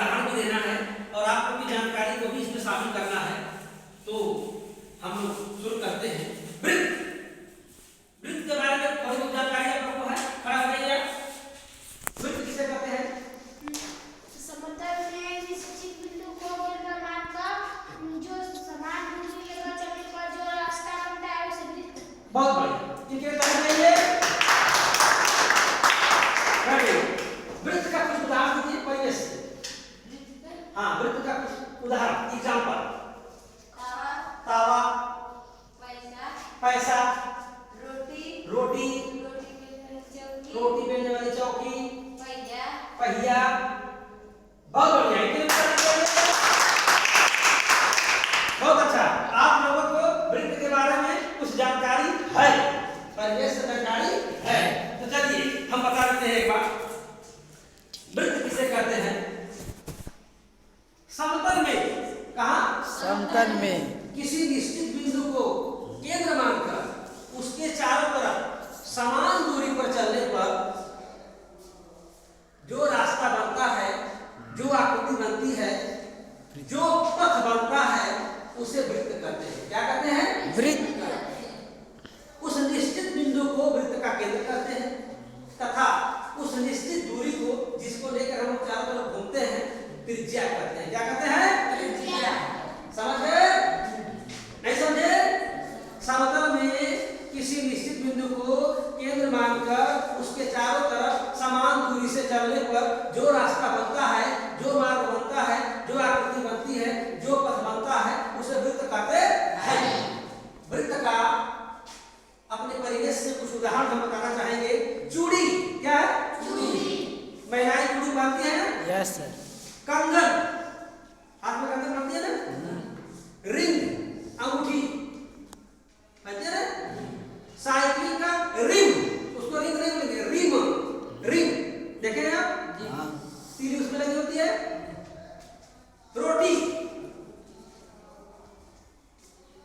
उदाहरण भी देना है और आप लोग की जानकारी को भी इसमें शामिल करना है। तो हम लोग शुरू करते हैं। वृत्त, वृत्त के बारे में थोड़ी बहुत जानकारी आप लोगों को है। खड़ा हो जाइए। वृत्त किसे कहते हैं? समतल में निश्चित बिंदु को केंद्र मानकर जो समान दूरी लेकर चलने पर जो रास्ता बनता है उसे वृत्त। बहुत बढ़िया। ठीक है, समझ जाइए। वृत्त का कुछ उदाहरण दीजिए परिवेश से। हाँ, वृत्त का कुछ उदाहरण, एग्जांपल। तावा, पैसा, रोटी, रोटी बेलने वाली चौकी, पहिया। बहुत बढ़िया। बहुत अच्छा। आप लोगों को वृत्त के बारे में कुछ जानकारी है, परिवेश से जानकारी है। तो चलिए हम बता देते हैं एक बार। वृत्त किसे कहते हैं? समतल में, कहाँ? समतल में किसी निश्चित बिंदु को केंद्र मानकर उसके चारों तरफ समान दूरी पर चलने पर जो रास्ता बनता है, जो आकृति बनती है, जो पथ बनता है, उसे वृत्त कहते हैं। क्या कहते हैं? वृत्त। उस निश्चित बिंदु को वृत्त का केंद्र कहते हैं तथा उस निश्चित दूरी को जिसको लेकर हम चारों तरफ घूमते हैं त्रिज्या कहते हैं। क्या कहते हैं? त्रिज्या। समझ गए? नहीं समझे? समतल में किसी निश्चित बिंदु को केंद्र मानकर उसके चारों तरफ समान दूरी से चलने पर जो रास्ता बनता है, जो मार्ग बनता है, जो आकृति बनती है, जो पथ बनता है, उसे वृत्त कहते हैं। वृत्त का अपने परिवेश से कुछ उदाहरण हम बताना चाहेंगे। चूड़ी क्या है? चूड़ी। महिलाएं चूड़ी बांधती है ना? Yes sir. कंगन, हाथ में कंगन बांधती है ना? रिंग, अंगूठी बांधती है ना? साइकिल का रिम, उसको रिंग नहीं बोलेंगे, रिम, रिंग। देखे ना आप? तीली उसमें लगी होती है। रोटी,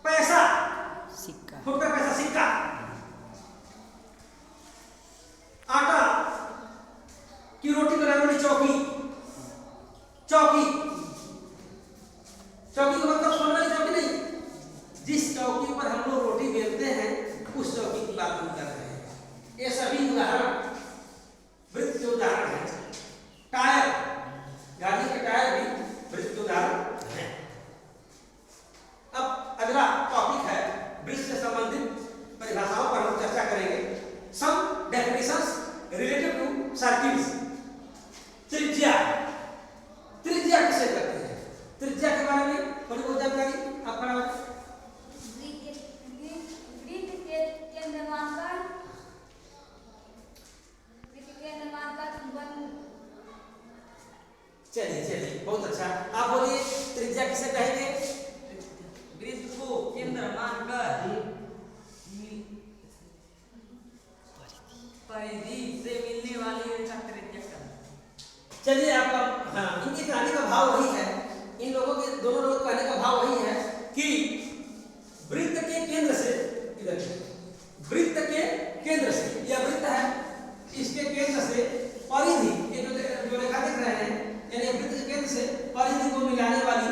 पैसा, सिक्का, फुटकर पैसा, सिक्का। आटा की रोटी बनाने वाली चौकी, चौकी। चौकी का मतलब सोने वाली चौकी नहीं, जिस चौकी पर हम लोग रोटी बेलते हैं उस चौकी की बात हम कर रहे हैं। ये सभी उदाहरण वृत्त के उदाहरण हैं। टायर, गाड़ी के टायर भी वृत्त के उदाहरण हैं। अब अगला टॉपिक है वृत्त से संबंधित परिभाषाओं पर हम चर्चा करेंगे। सम डेफिनेशंस रिलेटेड टू सर्किल्स। त्रिज्या, त्रिज्या किसे कहते हैं? त्रिज्या के बारे में थोड़ी बहुत जानकारी आप खड़ा हो। चलिए चलिए, बहुत अच्छा। आप बोलिए त्रिज्या किसे कहेंगे? वृत्त को केंद्र मानकर परिधि से मिलने वाली रेखा त्रिज्या कहते। चलिए आपका, हाँ, इनके कहने का भाव वही है, इन लोगों के दोनों लोगों कहने का भाव वही है कि वृत्त के केंद्र से, इधर वृत्त के केंद्र से, यह वृत्त है, इसके केंद्र से परिधि, ये जो रेखा देख रहे हैं, यानी वृत्त के केंद्र से परिधि को मिलाने वाली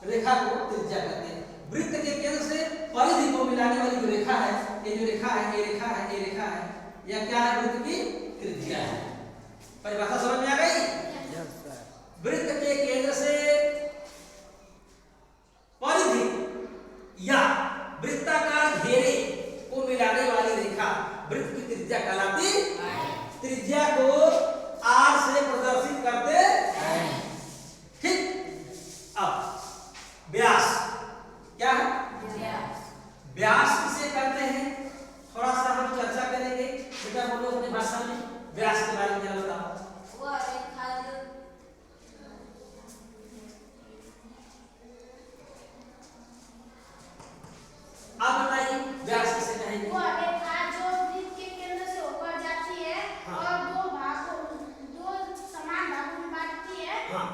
रेखा को त्रिज्या कहते हैं। वृत्त के केंद्र से परिधि को मिलाने वाली जो रेखा है, ये जो रेखा है, ये रेखा है, ये रेखा है, यह क्या है? वृत्त की त्रिज्या है। परिभाषा समझ में आ गई? Yes sir. वृत्त के केंद्र से परिधि या वृत्ताकार घेरे को मिलाने वाली रेखा वृत्त की त्रिज्या कहलाती है। त्रिज्या को R से प्रदर्शित करते हैं। ठीक। अब व्यास क्या है? व्यास किसे कहते हैं? थोड़ा सा हम चर्चा करेंगे। बेटा बोलो अपनी भाषा में व्यास के बारे में क्या बताओ? आप बताइए व्यास किसे कहेंगे? वो रेखा जो वृत्त के केंद्र से होकर जाती है। हाँ। और दो समान भागों में बांटती है। हाँ,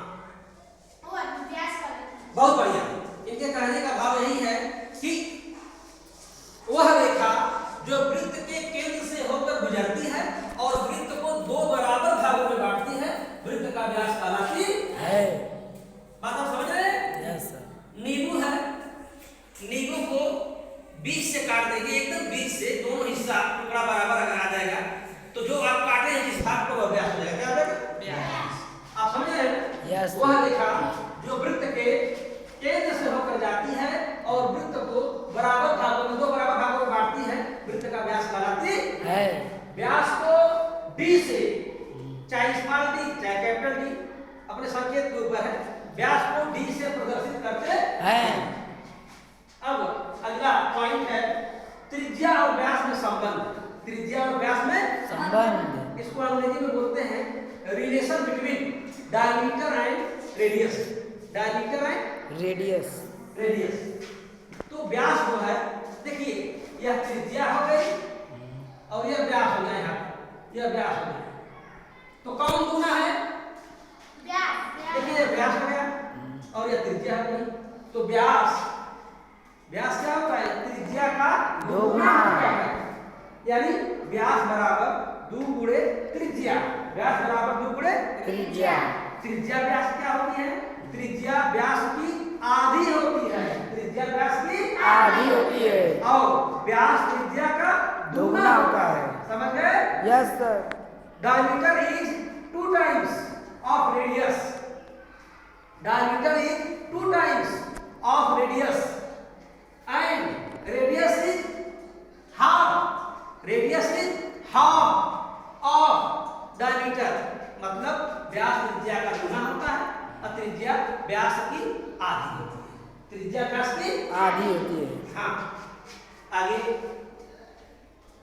वो व्यास कहलाता है। बहुत बढ़िया। इनके कहने का भाव यही है कि वह रेखा जो वृत्त के केंद्र से होकर गुजरती है और वृत्त को दो बराबर भागों कराती है। व्यास को डी से, चाहे स्मॉल डी चाहे कैपिटल डी, अपने संकेत के ऊपर है, व्यास को डी से प्रदर्शित करते हैं। अब अगला पॉइंट है त्रिज्या और व्यास में संबंध। त्रिज्या और व्यास में संबंध। इसको अंग्रेजी में बोलते हैं relation between diameter and radius. Diameter and radius. Radius. तो व्यास जो है, देखिए यह त्रिज्या हो गई और यह व्यास हो गया, यहाँ यह व्यास हो गया, तो कौन गुना है? देखिए यह व्यास हो गया और यह त्रिज्या हो गई, तो व्यास क्या होता है? त्रिज्या का दोगुना होता है, यानी व्यास बराबर 2 गुणे त्रिज्या। व्यास बराबर 2 गुणे त्रिज्या। त्रिज्या व्यास क्या होती है? त्रिज्या व्यास की आधी होती है। त्रिज्या व्यास की आधी होती है और व्यास त्रिज्या का दोगुना होता है। समझ गए? Yes sir. Diameter is 2 times of radius. Diameter is 2 times of radius and radius is half. Radius is half of diameter. मतलब व्यास त्रिज्या का गुना होता है और त्रिज्या व्यास की आधी होती है। त्रिज्या व्यास की आधी होती है। हाँ, आगे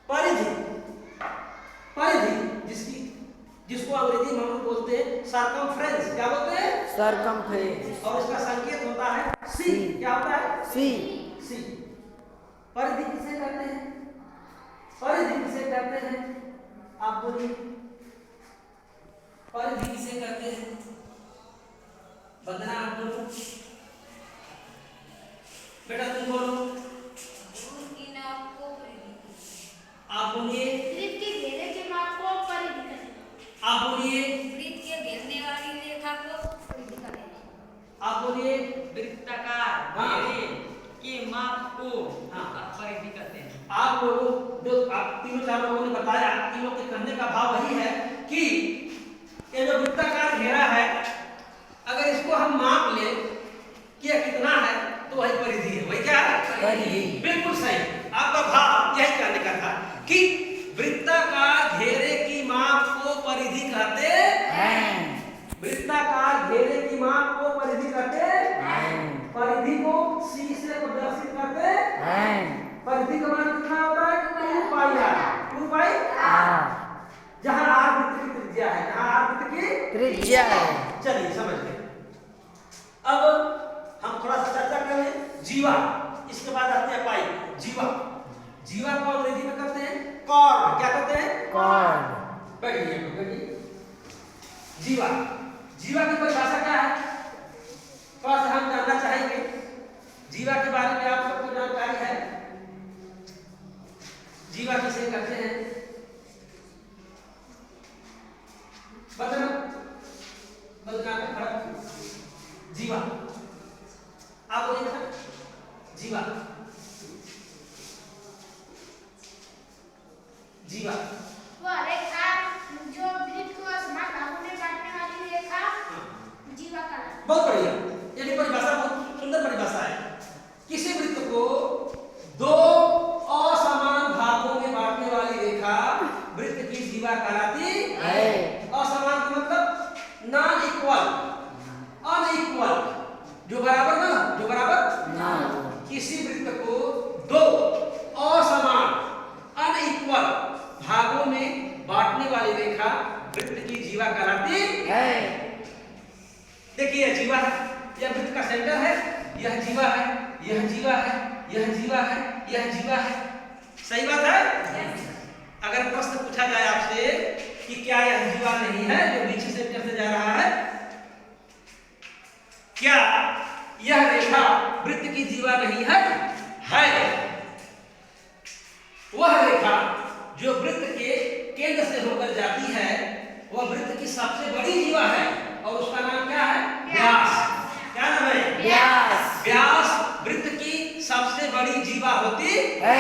परिधि। परिधि जिसको अंग्रेजी में हम लोग बोलते हैं सरकमफ्रेंस। क्या बोलते हैं? सरकमफ्रेंस। और इसका संकेत होता है सी। क्या होता है? सी। सी। परिधि किसे कहते हैं? परिधि किसे कहते हैं? आप बोलिए, परिधि किसे कहते हैं? वंदना आप बोलो, बेटा तुम बोलो, आप बोलिए, वृत्त के घेरे के माप को परिधि कहते हैं। आप बोलिए, वृत्त के घेरने वाली रेखा को परिधि कहते हैं। आप बोलिए, वृत्ताकार घेरे के माप को परिधि कहते हैं। आप लोगों जो आप तीनों चार लोगों ने बताया, तीनों के कहने का भाव वही है कि ये जो वृत्ताकार घेरा है, अगर इसको हम माप ले कि यह कितना है तो वही परिधि है। वही क्या है? परिधि। बिल्कुल सही। आपका भाव यही कहने का था कि वृत्ताकार घेरे की माप को परिधि कहते हैं। वृत्ताकार घेरे की माप को परिधि कहते हैं। परिधि को सी से प्रदर्शित करते हैं। परिधि का मान कितना होता है? 2 पाई r। 2 पाई जहां r वृत्त की त्रिज्या है, जहां r वृत्त की त्रिज्या है। चलिए समझ गए। अब हम थोड़ा सा चर्चा कर लें जीवा, इसके बाद आते हैं पाई। जीवा, जीवा को अंग्रेजी में कहते हैं कॉर्ड। क्या कहते हैं? कॉर्ड। बैठिए बैठिए। जीवा, जीवा की परिभाषा क्या है? थोड़ा सा हम जानना चाहेंगे। जीवा के बारे में आप सबको जानकारी है? जीवा किसे कहते हैं? बदना में खड़ा जीवा, आप बोलिए सर। जीवा, जीवा वह रेखा जो वृत्त को समान भागों में काटने वाली रेखा जीवा कहलाती है। बहुत बढ़िया। ये परिभाषा बहुत सुंदर परिभाषा है। किसी वृत्त को 2 असमान भागों में बांटने वाली रेखा वृत्त की जीवा कहलाती है। असमान का मतलब नॉन इक्वल, अनइक्वल, जो बराबर ना, जो बराबर ना। किसी वृत्त को 2 असमान अनइक्वल भागों में बांटने वाली रेखा वृत्त की जीवा कहलाती है। देखिए जीवा है, यह वृत्त का सेंटर है, यह जीवा है, यह जीवा है, यह जीवा है, यह जीवा है। सही बात है? अगर प्रश्न पूछा जाए आपसे कि क्या यह जीवा नहीं है जो नीचे सेंटर से जा रहा है, क्या यह रेखा वृत्त की जीवा नहीं है? है। वह रेखा जो वृत्त के केंद्र से होकर जाती है वह वृत्त की सबसे बड़ी जीवा है और उसका नाम क्या है? व्यास। क्या नाम है? व्यास। व्यास वृत्त की सबसे बड़ी जीवा होती है।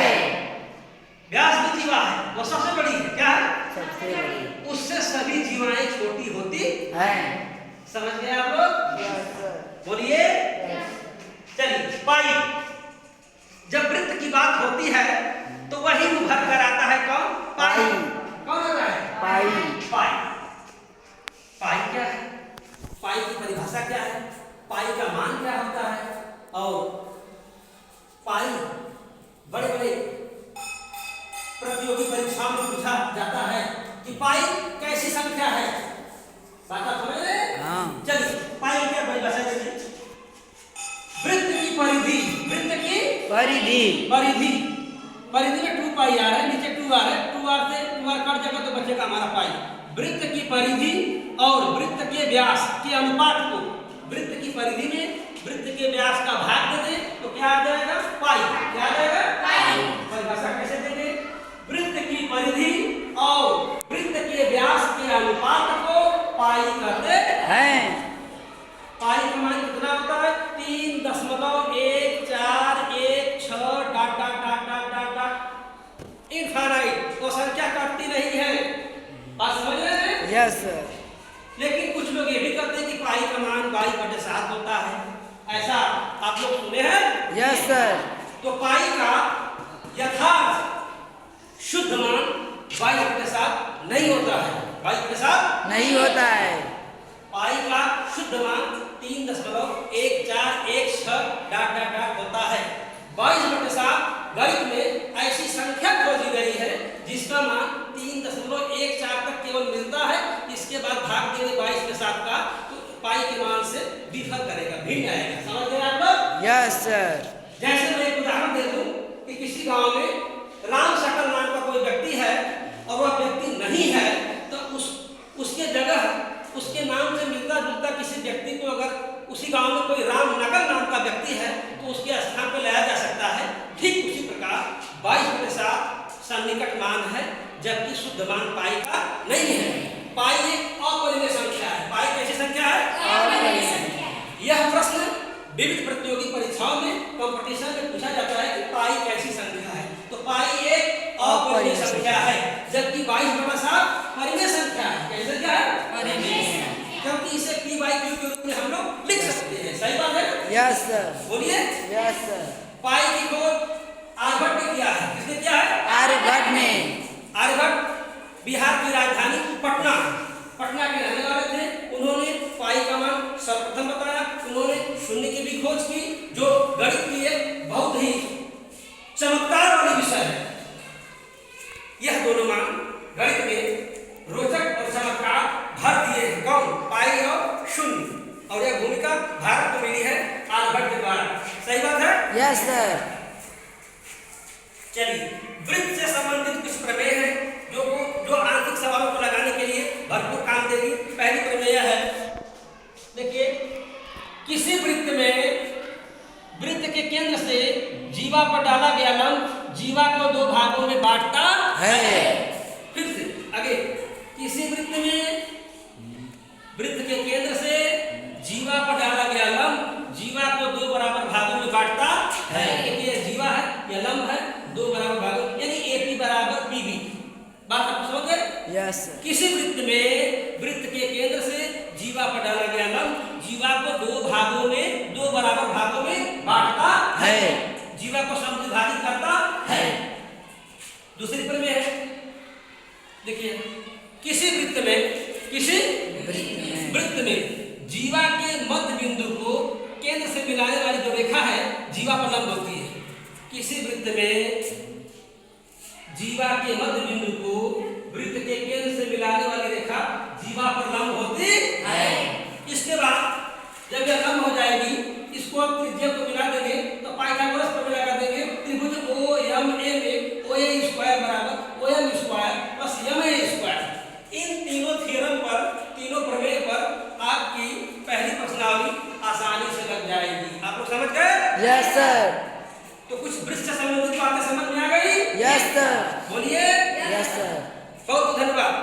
व्यास भी जीवा है, वो सबसे बड़ी है। क्या है? सबसे बड़ी। उससे सभी जीवाएं छोटी होती है। समझ गए आप लोग? बोलिए। चलिए पाई, जब वृत्त की बात होती है तो वही उभर कर आता है कौन? परिधि परिधि में 2 पाई आ रहा है, नीचे 2 आ रहा है, 2 आर से 2 आर कट जाएगा तो बचेगा हमारा पाई। वृत्त की परिधि और वृत्त के व्यास के अनुपात को वृत्त की परिधि में वृत्त के व्यास का भाग दे दें तो क्या आ जाएगा? पाई। क्या आ जाएगा? पाई। परिभाषा कैसे देंगे? वृत्त की परिधि और वृत्त के व्यास के अनुपात को पाई कहते हैं। पाई का मान कितना होता है? 3.14166 इनफाइनाइट। वो संख्या कटती नहीं है। बात समझ रहे हैं? Yes sir. लेकिन कुछ लोग ये भी कहते हैं कि पाई का मान 22/7 होता है। ऐसा आप लोग सुने हैं? Yes sir. तो पाई का यथार्थ शुद्ध मान 22/7 नहीं होता है। 22/7 नहीं होता है। पाई का शुद्ध मान 3.1416 होता है। 22/7 गणित में ऐसी संख्या खोजी गई है जिसका मान 3.14 तक केवल मिलता है। इसके बाद भाग देंगे 22/7 का तो पाई के मान से विफल करेगा, भिन्न आएगा। समझ गए आप लोग? Yes sir. जैसे मैं एक उदाहरण दे दूं कि किसी गांव में राम शकल नाम का कोई व्यक्ति है और वह व्यक्ति नहीं है तो उसके जगह उसके नाम से मिलता जुलता किसी व्यक्ति को अगर उसी गांव में कोई राम नगर नाम का व्यक्ति है तो उसके स्थान पर लाया जा सकता है। ठीक उसी प्रकार 22/7 सन्निकट मान है जबकि शुद्ध मान पाई का नहीं है। पाई एक अपरिमेय संख्या है। पाई कैसी संख्या है? अपरिमेय संख्या। यह प्रश्न विविध प्रतियोगी परीक्षाओं में कंपटीशन में पूछा जाता है कि पाई कैसी संख्या है। तो पाई एक अपरिमेय संख्या है जबकि 22/7 परिमेय संख्या है। कैसी संख्या है? परिमेय। क्योंकि इसे p/q के रूप में हम लोग लिख सकते हैं। सही बात है? Yes sir. बोलिए। Yes sir. पाई की खोज आर्यभट्ट ने किया है। किसने किया है? आर्यभट्ट ने। आर्यभट्ट बिहार की राजधानी पटना के रहने वाले थे। उन्होंने पाई का मान सर्वप्रथम बताया। उन्होंने शून्य की भी खोज की जो गणित की एक बहुत ही चमत्कार वाली विषय है। यह दोनों मान गणित में रोचक और चमत्कार भर दिए हैं। कौन? पाई और शून्य। और यह भूमिका भारत को मिली है आर्यभट्ट के द्वारा। सही बात है? Yes sir. चलिए, वृत्त से संबंधित कुछ प्रमेय है जो आंतरिक सवालों को लगाने के लिए भरपूर काम देगी। पहली प्रमेय है, देखिए, किसी वृत्त में वृत्त के केंद्र से जीवा पर डाला गया लंब जीवा को 2 भागों में बांटता है। फिर से आगे, किसी वृत्त में वृत्त के केंद्र से जीवा पर डाला गया लंब जीवा को 2 बराबर भागों में बांटता है। ये जीवा है, यह लंब है, 2 बराबर भागों यानी AP बराबर PB। बात आप समझ गए? Yes sir. किसी वृत्त में वृत्त के केंद्र से जीवा पर डाला गया लंब जीवा को 2 भागों में 2 बराबर भागों में बांटता है। जीवा को समद्विभाजित करता है। दूसरी प्रमेय है, देखिए, किसी वृत्त में जीवा के मध्य बिंदु को केंद्र से मिलाने वाली जो रेखा है जीवा पर लंब होती है। किसी वृत्त में जीवा के मध्य बिंदु को वृत्त के केंद्र से मिलाने वाली रेखा जीवा पर लंब होती है। इसके बाद जब यह लंब हो जाएगी इसको अब त्रिज्या को मिला देंगे तो पाइथागोरस प्रमेय लगा देंगे। त्रिभुज OMA में OA² बराबर OM² प्लस MA²। इन तीनों थ्योरम पर, तीनों प्रमेय पर आपकी पहली प्रश्नावली आसानी से लग जाएगी। आप लोग समझ गए? Yes sir. तो कुछ वृत्त से संबंधित बातें समझ में आ गई? Yes sir. बोलिए। Yes sir. बहुत धन्यवाद।